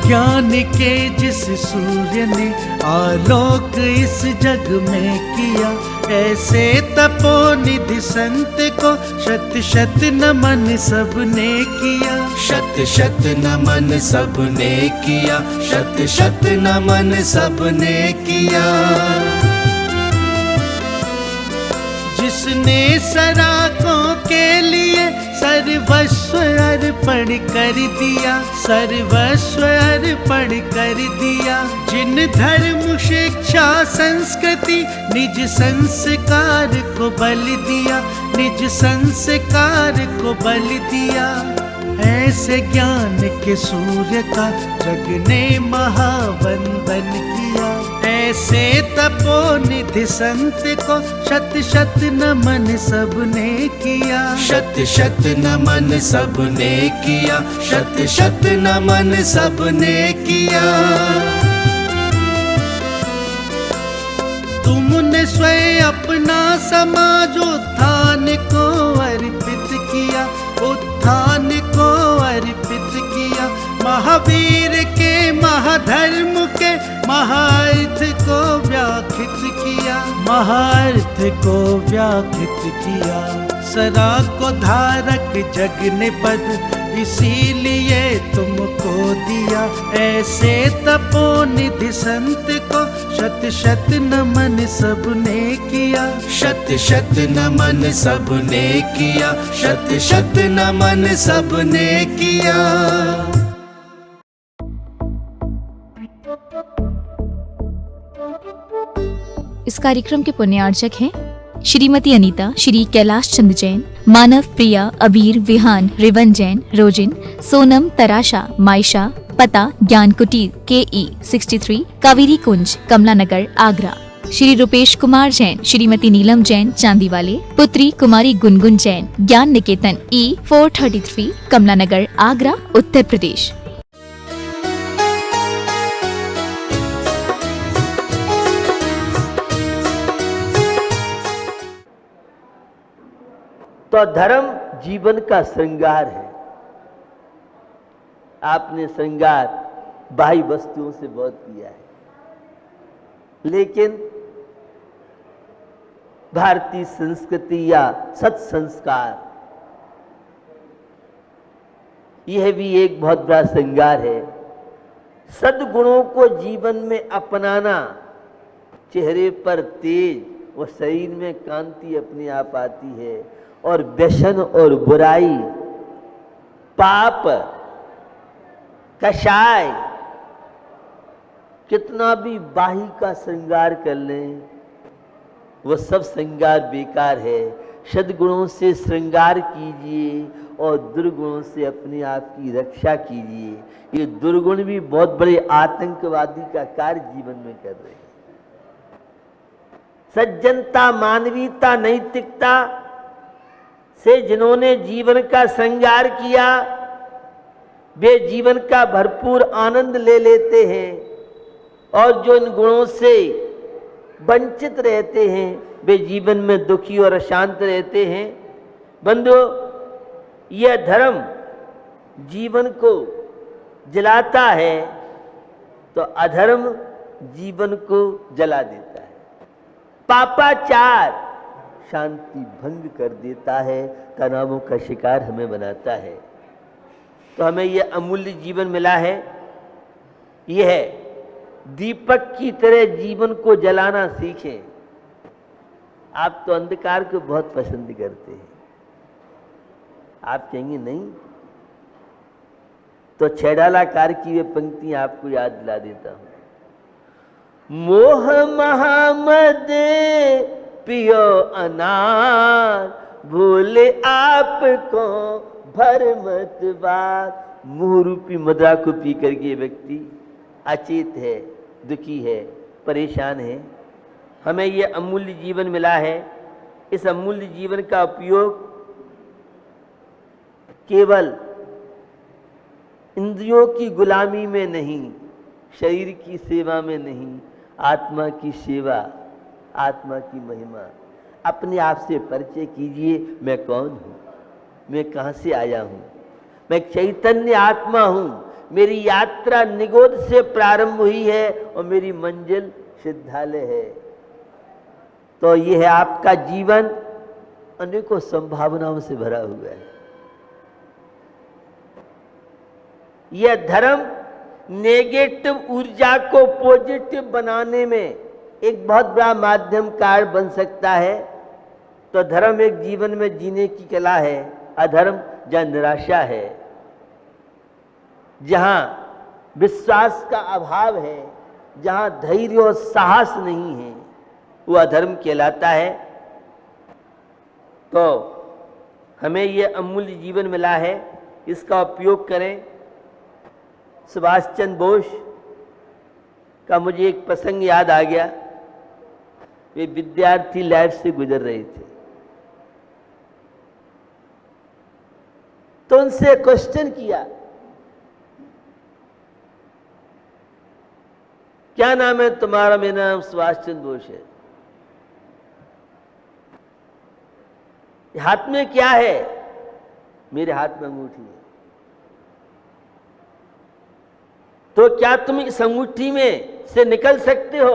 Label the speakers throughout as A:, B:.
A: ज्ञान के जिस सूर्य ने आलोक इस जग में किया, ऐसे तपोनिधि संत को शत शत नमन सबने किया।
B: शत शत नमन सबने किया, शत शत नमन सबने किया।
A: जिसने सराकों के लिए सर्वस्व अर्पण कर दिया, सर्वस्व अर्पण कर दिया। जिन धर्म शिक्षा संस्कृति निज संस्कार को बल दिया, निज संस्कार को बल दिया। ऐसे ज्ञान के सूर्य का जग ने महावंदन किया। ऐसे तपोनिधि संत को शत शत नमन सबने किया।
B: शत शत नमन सबने किया, शत शत नमन सबने किया।
A: तुमने स्वयं अपना समाजोत्थान को अर्पित किया, उत्थान को अर्पित किया। महावीर के महाधर्म के महार्थ को व्याख्यात किया, महार्थ को व्याख्यात किया। सरा को धारक जग ने पद इसीलिए तुमको दिया। ऐसे तपोनिधि संत को शत शत नमन सबने किया।
B: शत शत नमन सबने किया, शत शत नमन सबने किया।
C: इस कार्यक्रम के पुण्यार्चक हैं श्रीमती अनीता, श्री कैलाश चंद जैन, मानव प्रिया, अबीर, विहान, रिवन जैन, रोजिन, सोनम, तराशा, मायशा, पता ज्ञान कुटीर KE 63, कावेरी कुंज, कमला नगर, आगरा। श्री रूपेश कुमार जैन, श्रीमती नीलम जैन, चांदीवाले, पुत्री कुमारी गुनगुन जैन, ज्ञान निकेतन E 433, कमला नगर, आगरा, उत्तर प्रदेश।
D: तो धर्म जीवन का श्रृंगार है। आपने श्रृंगार बाह्य वस्तुओं से बहुत किया है, लेकिन भारतीय संस्कृति या सत्संस्कार, यह भी एक बहुत बड़ा श्रृंगार है। सद्गुणों को जीवन में अपनाना, चेहरे पर तेज और शरीर में कांति अपने आप आती है। और व्यसन और बुराई, पाप, कषाय, कितना भी बाही का श्रृंगार कर लें, वह सब श्रृंगार बेकार है। सद्गुणों से श्रृंगार कीजिए और दुर्गुणों से अपने आप की रक्षा कीजिए। ये दुर्गुण भी बहुत बड़े आतंकवादी का कार्य जीवन में कर रहे हैं। सज्जनता, मानवीयता, नैतिकता से जिन्होंने जीवन का श्रृंगार किया, वे जीवन का भरपूर आनंद ले लेते हैं। और जो इन गुणों से वंचित रहते हैं, वे जीवन में दुखी और अशांत रहते हैं। बंधुओं, यह धर्म जीवन को जलाता है तो अधर्म जीवन को जला देता है। पापाचार शांति भंग कर देता है, तनावों का शिकार हमें बनाता है। तो हमें यह अमूल्य जीवन मिला है। यह दीपक की तरह जीवन को जलाना सीखें। आप तो अंधकार को बहुत पसंद करते हैं। आप कहेंगे नहीं, तो छैडालाकार की वे पंक्तियां आपको याद दिला देता हूं। मोह महामद पियो अनार, भूले आपको भरमत बात। मुंह रूपी मुद्रा को पी करके ये व्यक्ति अचेत है, दुखी है, परेशान है। हमें ये अमूल्य जीवन मिला है। इस अमूल्य जीवन का उपयोग केवल इंद्रियों की गुलामी में नहीं, शरीर की सेवा में नहीं, आत्मा की सेवा, आत्मा की महिमा। अपने आप से परिचय कीजिए, मैं कौन हूं, मैं कहां से आया हूं। मैं चैतन्य आत्मा हूं, मेरी यात्रा निगोद से प्रारंभ हुई है और मेरी मंजिल सिद्धालय है। तो यह है आपका जीवन अनेकों संभावनाओं से भरा हुआ है। यह धर्म नेगेटिव ऊर्जा को पॉजिटिव बनाने में एक बहुत बड़ा माध्यम कार बन सकता है। तो धर्म एक जीवन में जीने की कला है, अधर्म जहां निराशा है, जहां विश्वास का अभाव है, जहां धैर्य और साहस नहीं है, वो अधर्म कहलाता है। तो हमें ये अमूल्य जीवन मिला है, इसका उपयोग करें। सुभाष चंद्र बोस का मुझे एक प्रसंग याद आ गया। वे विद्यार्थी लाइफ से गुजर रहे थे, तो उनसे क्वेश्चन किया, क्या नाम है तुम्हारा? मेरा नाम सुभाष चंद्र बोस है। हाथ में क्या है? मेरे हाथ में अंगूठी है। तो क्या तुम इस अंगूठी में से निकल सकते हो?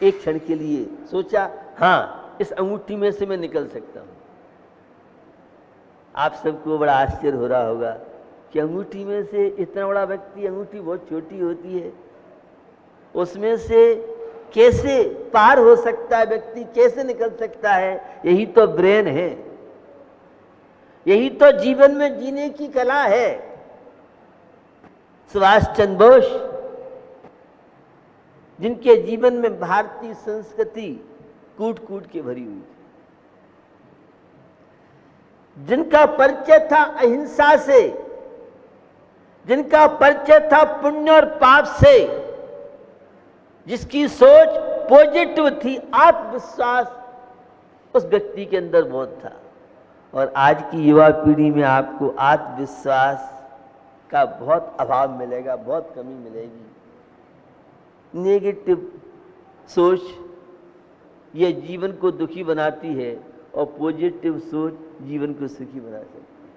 D: एक क्षण के लिए सोचा, हां, इस अंगूठी में से मैं निकल सकता हूं। आप सबको बड़ा आश्चर्य हो रहा होगा कि अंगूठी में से इतना बड़ा व्यक्ति, अंगूठी बहुत छोटी होती है, उसमें से कैसे पार हो सकता है व्यक्ति, कैसे निकल सकता है? यही तो ब्रेन है, यही तो जीवन में जीने की कला है। सुभाष चंद्र बोस, जिनके जीवन में भारतीय संस्कृति कूट कूट के भरी हुई थी, जिनका परिचय था अहिंसा से, जिनका परिचय था पुण्य और पाप से, जिसकी सोच पॉजिटिव थी, आत्मविश्वास उस व्यक्ति के अंदर बहुत था। और आज की युवा पीढ़ी में आपको आत्मविश्वास का बहुत अभाव मिलेगा, बहुत कमी मिलेगी। नेगेटिव सोच ये जीवन को दुखी बनाती है और पॉजिटिव सोच जीवन को सुखी बना सकती है।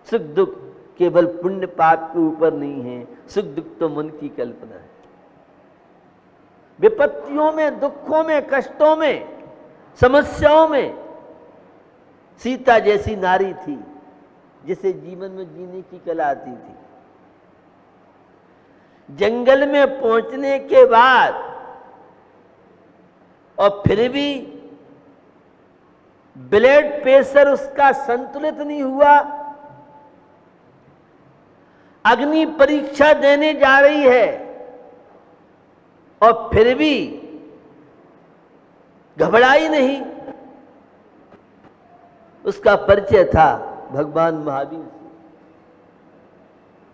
D: सुख दुख केवल पुण्य पाप के ऊपर नहीं है, सुख दुख तो मन की कल्पना है। विपत्तियों में, दुखों में, कष्टों में, समस्याओं में सीता जैसी नारी थी जिसे जीवन में जीने की कला आती थी। जंगल में पहुंचने के बाद और फिर भी ब्लड प्रेशर उसका संतुलित नहीं हुआ, अग्नि परीक्षा देने जा रही है और फिर भी घबराई नहीं। उसका परिचय था भगवान महावीर से,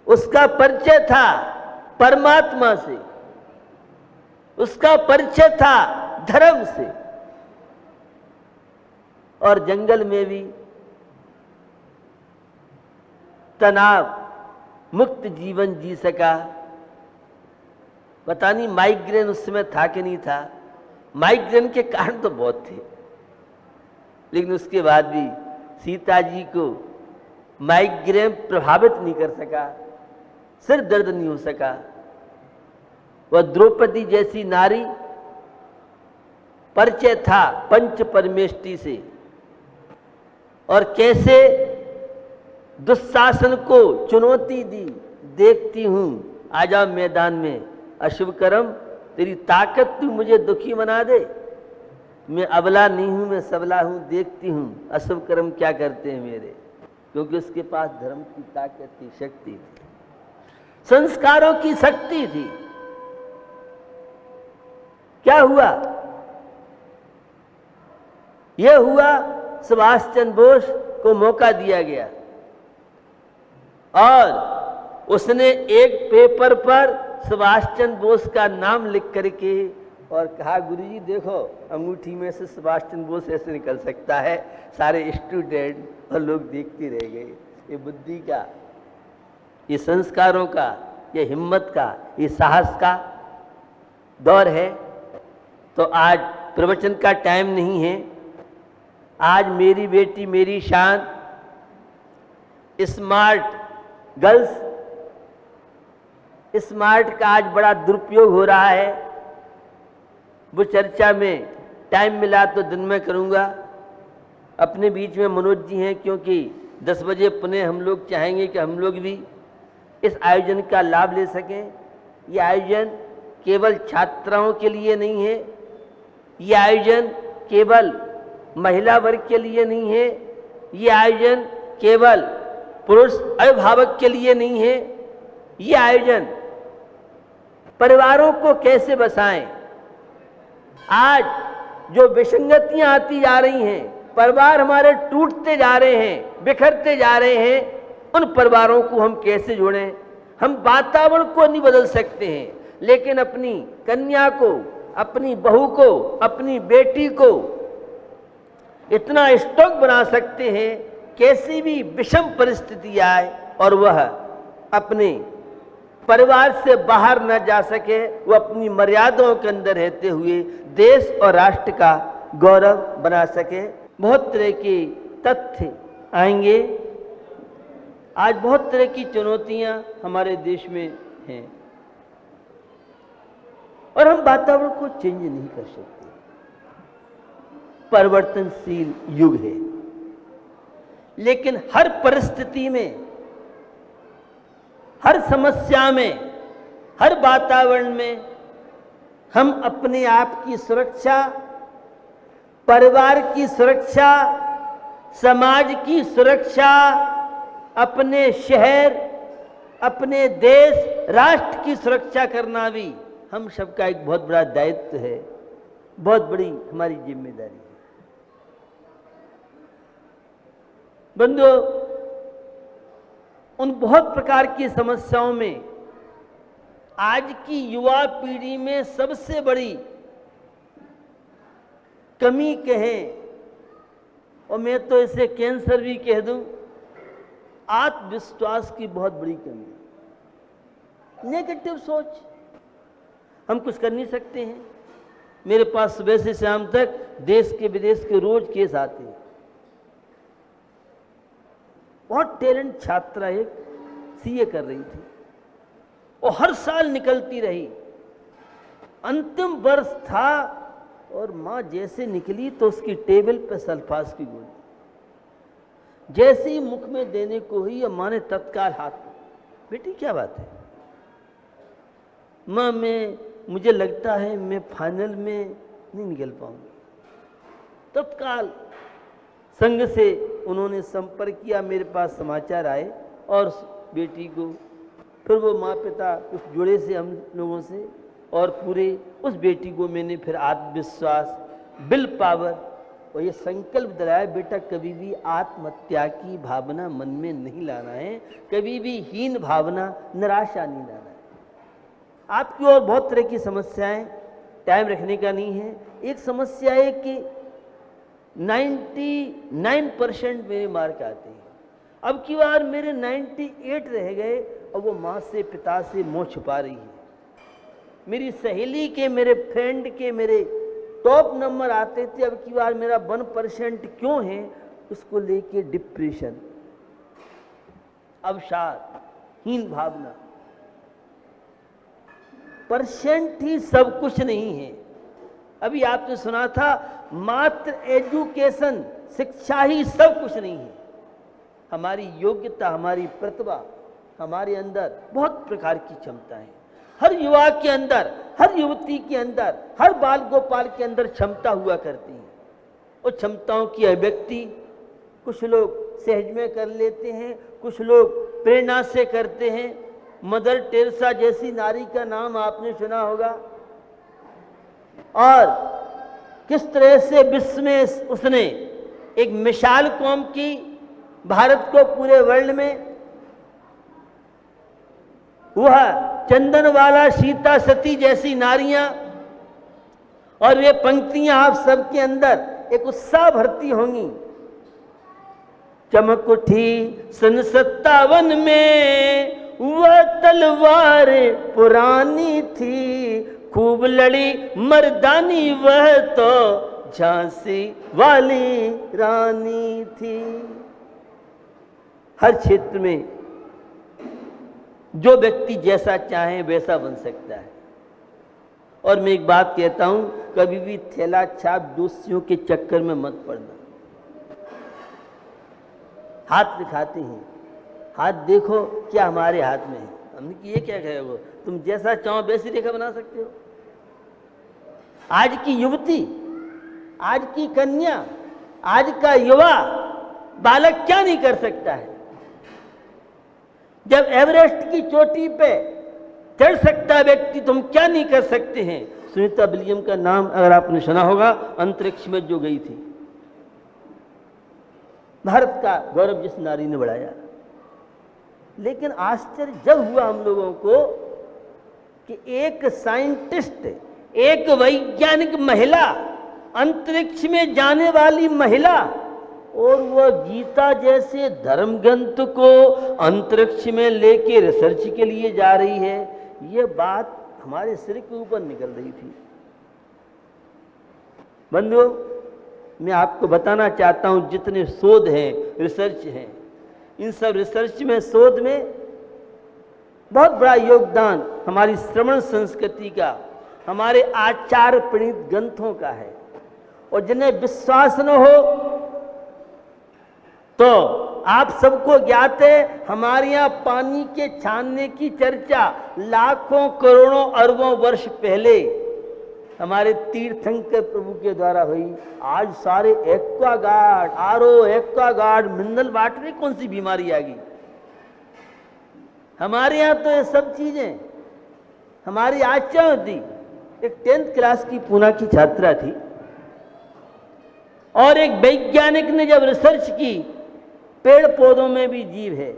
D: उसका परिचय था परमात्मा से, उसका परिचय था धर्म से। और जंगल में भी तनाव मुक्त जीवन जी सका। पता नहीं माइग्रेन उस समय था कि नहीं था, माइग्रेन के कारण तो बहुत थे, लेकिन उसके बाद भी सीता जी को माइग्रेन प्रभावित नहीं कर सका, सिर दर्द नहीं हो सका। वह द्रौपदी जैसी नारी, परिचय था पंच परमेष्टि से, और कैसे दुशासन को चुनौती दी, देखती हूं आजा मैदान में, अशुभ कर्म तेरी ताकत तू मुझे दुखी बना दे, मैं अबला नहीं हूं, मैं सबला हूं, देखती हूं अशुभ कर्म क्या करते हैं मेरे। क्योंकि उसके पास धर्म की ताकत थी, शक्ति थी, संस्कारों की शक्ति थी। क्या हुआ? यह हुआ सुभाष चंद्र बोस को मौका दिया गया और उसने एक पेपर पर सुभाष चंद्र बोस का नाम लिख करके और कहा, गुरुजी देखो अंगूठी में से सुभाष चंद्र बोस ऐसे निकल सकता है। सारे स्टूडेंट और लोग देखते रह गए। ये बुद्धि का, ये संस्कारों का, ये हिम्मत का, ये साहस का दौर है। तो आज प्रवचन का टाइम नहीं है, आज मेरी बेटी मेरी शान, स्मार्ट गर्ल्स, स्मार्ट का आज बड़ा दुरुपयोग हो रहा है। वो चर्चा में टाइम मिला तो दिन में करूंगा। अपने बीच में मनोज जी हैं, क्योंकि 10 बजे पुनः हम लोग चाहेंगे कि हम लोग भी इस आयोजन का लाभ ले सकें। ये आयोजन केवल छात्राओं के लिए नहीं है, ये आयोजन केवल महिला वर्ग के लिए नहीं है, ये आयोजन केवल पुरुष अभिभावक के लिए नहीं है, ये आयोजन परिवारों को कैसे बसाएं। आज जो विसंगतियां आती जा रही हैं, परिवार हमारे टूटते जा रहे हैं, बिखरते जा रहे हैं, उन परिवारों को हम कैसे जोड़ें। हम वातावरण को नहीं बदल सकते हैं, लेकिन अपनी कन्या को, अपनी बहू को, अपनी बेटी को इतना स्ट्रांग बना सकते हैं, कैसी भी विषम परिस्थिति आए और वह अपने परिवार से बाहर न जा सके, वो अपनी मर्यादाओं के अंदर रहते हुए देश और राष्ट्र का गौरव बना सके। बहुत तरह के तथ्य आएंगे। आज बहुत तरह की चुनौतियां हमारे देश में हैं और हम वातावरण को चेंज नहीं कर सकते। परिवर्तनशील युग है, लेकिन हर परिस्थिति में, हर समस्या में, हर वातावरण में हम अपने आप की सुरक्षा, परिवार की सुरक्षा, समाज की सुरक्षा, अपने शहर, अपने देश, राष्ट्र की सुरक्षा करना भी हम सबका एक बहुत बड़ा दायित्व है, बहुत बड़ी हमारी जिम्मेदारी है। बंधुओं, उन बहुत प्रकार की समस्याओं में आज की युवा पीढ़ी में सबसे बड़ी कमी कहें, और मैं तो इसे कैंसर भी कह दूं, आत्मविश्वास की बहुत बड़ी कमी। नेगेटिव सोच, हम कुछ कर नहीं सकते हैं। मेरे पास सुबह से शाम तक देश के विदेश के रोज केस आते हैं। बहुत टैलेंट छात्रा एक सीए कर रही थी और हर साल निकलती रही। अंतिम वर्ष था और मां जैसे निकली तो उसकी टेबल पे सल्फास की गोली जैसे ही मुख में देने को हुई, मां ने तत्काल हाथ, बेटी क्या बात है? मां, मुझे लगता है मैं फाइनल में नहीं निकल पाऊंगी। तत्काल संघ से उन्होंने संपर्क किया, मेरे पास समाचार आए और बेटी को, फिर वो माँ पिता कुछ जुड़े से हम लोगों से, और पूरे उस बेटी को मैंने फिर आत्मविश्वास, विल पावर और ये संकल्प दिलाया, बेटा कभी भी आत्महत्या की भावना मन में नहीं लाना है, कभी भी हीन भावना, निराशा नहीं लाना है। आपकी और बहुत तरह की समस्याएं, टाइम रखने का नहीं है। एक समस्या है कि 99% मेरे मार्क आते हैं। अब की बार मेरे 98 रह गए और वो माँ से, पिता से मुँह छुपा रही है। मेरी सहेली के, मेरे फ्रेंड के मेरे टॉप नंबर आते थे, अब की बार मेरा 1% क्यों है, उसको लेके डिप्रेशन, अवसाद, हीन भावना। परसेंट ही सब कुछ नहीं है। अभी आपने सुना था, मात्र एजुकेशन, शिक्षा ही सब कुछ नहीं है। हमारी योग्यता, हमारी प्रतिभा, हमारे अंदर बहुत प्रकार की क्षमता है। हर युवा के अंदर, हर युवती के अंदर, हर बाल गोपाल के अंदर क्षमता हुआ करती है। और क्षमताओं की अभिव्यक्ति कुछ लोग सहज में कर लेते हैं, कुछ लोग प्रेरणा से करते हैं। मदर टेरेसा जैसी नारी का नाम आपने सुना होगा, और किस तरह से विश्व में उसने एक मिसाल कौम की, भारत को पूरे वर्ल्ड में। वह चंदनवाला, सीता सती जैसी नारियां, और वे पंक्तियां आप सबके अंदर एक उत्साह भरती होंगी। चमक उठी सन 57 में, वह तलवार पुरानी थी, खूब लड़ी मर्दानी वह तो झांसी वाली रानी थी। हर क्षेत्र में जो व्यक्ति जैसा चाहे वैसा बन सकता है। और मैं एक बात कहता हूं, कभी भी थैला छाप दोषियों के चक्कर में मत पड़ना। हाथ दिखाते हैं, हाथ देखो क्या हमारे हाथ में है। हमने कि ये क्या कहेगा, तुम जैसा चाहो वैसी रेखा बना सकते हो। आज की युवती, आज की कन्या, आज का युवा बालक क्या नहीं कर सकता है। जब एवरेस्ट की चोटी पे चढ़ सकता है व्यक्ति, तुम क्या नहीं कर सकते हैं। सुनीता विलियम का नाम अगर आपने सुना होगा, अंतरिक्ष में जो गई थी, भारत का गौरव जिस नारी ने बढ़ाया। लेकिन आश्चर्य जब हुआ हम लोगों को कि एक साइंटिस्ट, एक वैज्ञानिक महिला, अंतरिक्ष में जाने वाली महिला, और वह गीता जैसे धर्म ग्रंथ को अंतरिक्ष में लेके रिसर्च के लिए जा रही है। यह बात हमारे सिर के ऊपर निकल रही थी। बंधुओं, मैं आपको बताना चाहता हूं, जितने शोध हैं, रिसर्च हैं, इन सब रिसर्च में, शोध में बहुत बड़ा योगदान हमारी श्रवण संस्कृति का, हमारे आचार प्रणीत ग्रंथों का है। और जिन्हें विश्वास न हो तो आप सबको ज्ञात है, हमारे यहाँ पानी के छानने की चर्चा लाखों करोड़ों अरबों वर्ष पहले हमारे तीर्थंकर प्रभु के द्वारा हुई। आज सारे Aquaguard, RO, Aquaguard, mineral water में कौन सी बीमारी आ गई। हमारे यहाँ तो ये सब चीजें हमारी आचार थी। एक 10th क्लास की पूना की छात्रा थी और एक वैज्ञानिक ने जब रिसर्च की, पेड़ पौधों में भी जीव है।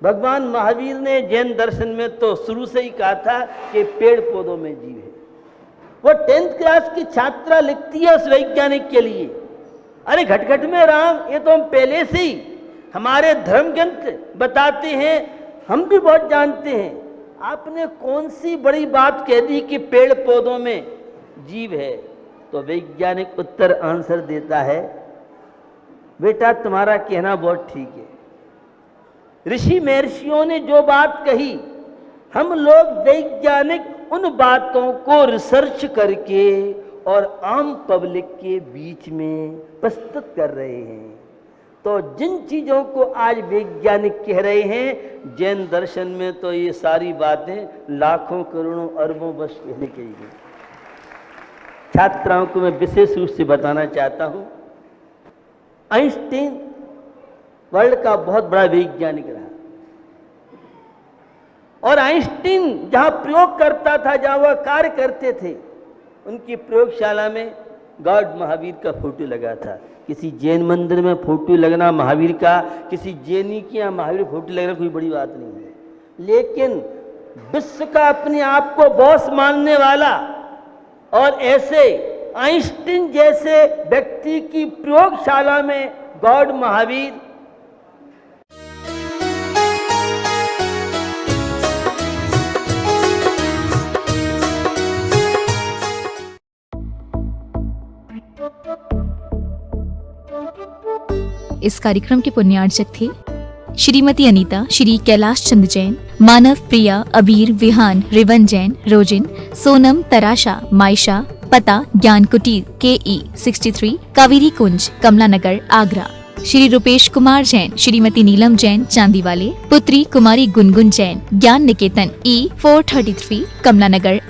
D: भगवान महावीर ने जैन दर्शन में तो शुरू से ही कहा था कि पेड़ पौधों में जीव है। वो 10th क्लास की छात्रा लिखती है उस वैज्ञानिक के लिए, अरे घटघट में राम, ये तो हम पहले से ही हमारे धर्म ग्रंथ बताते हैं, हम भी बहुत जानते हैं। आपने कौन सी बड़ी बात कह दी कि पेड़ पौधों में जीव है। तो वैज्ञानिक उत्तर आंसर देता है, बेटा तुम्हारा कहना बहुत ठीक है। ऋषि महर्षियों ने जो बात कही, हम लोग वैज्ञानिक उन बातों को रिसर्च करके और आम पब्लिक के बीच में प्रस्तुत कर रहे हैं। तो जिन चीजों को आज वैज्ञानिक कह रहे हैं, जैन दर्शन में तो ये सारी बातें लाखों करोड़ों अरबों वर्ष पहले कही गई। छात्राओं को मैं विशेष रूप से बताना चाहता हूं, आइंस्टीन वर्ल्ड का बहुत बड़ा वैज्ञानिक रहा और आइंस्टीन जहां प्रयोग करता था, जहां वह कार्य करते थे, उनकी प्रयोगशाला में गॉड महावीर का फोटो लगा था। किसी जैन मंदिर में फोटो लगना महावीर का, किसी जैनी के यहाँ महावीर फोटो लगना कोई बड़ी बात नहीं है। लेकिन विश्व का अपने आप को बॉस मानने वाला और ऐसे आइंस्टीन जैसे व्यक्ति की प्रयोगशाला में गॉड महावीर,
C: इस कार्यक्रम के पुण्यार्चक थे श्रीमती अनीता, श्री कैलाश चंद जैन, मानव, प्रिया, अबीर, विहान, रिवन जैन, रोजिन, सोनम, तराशा, मायशा, पता ज्ञान कुटीर KE 63, कावेरी कुंज, कमला नगर, आगरा। श्री रूपेश कुमार जैन, श्रीमती नीलम जैन, चांदीवाले, पुत्री कुमारी गुनगुन जैन, ज्ञान निकेतन E 433, कमला नगर।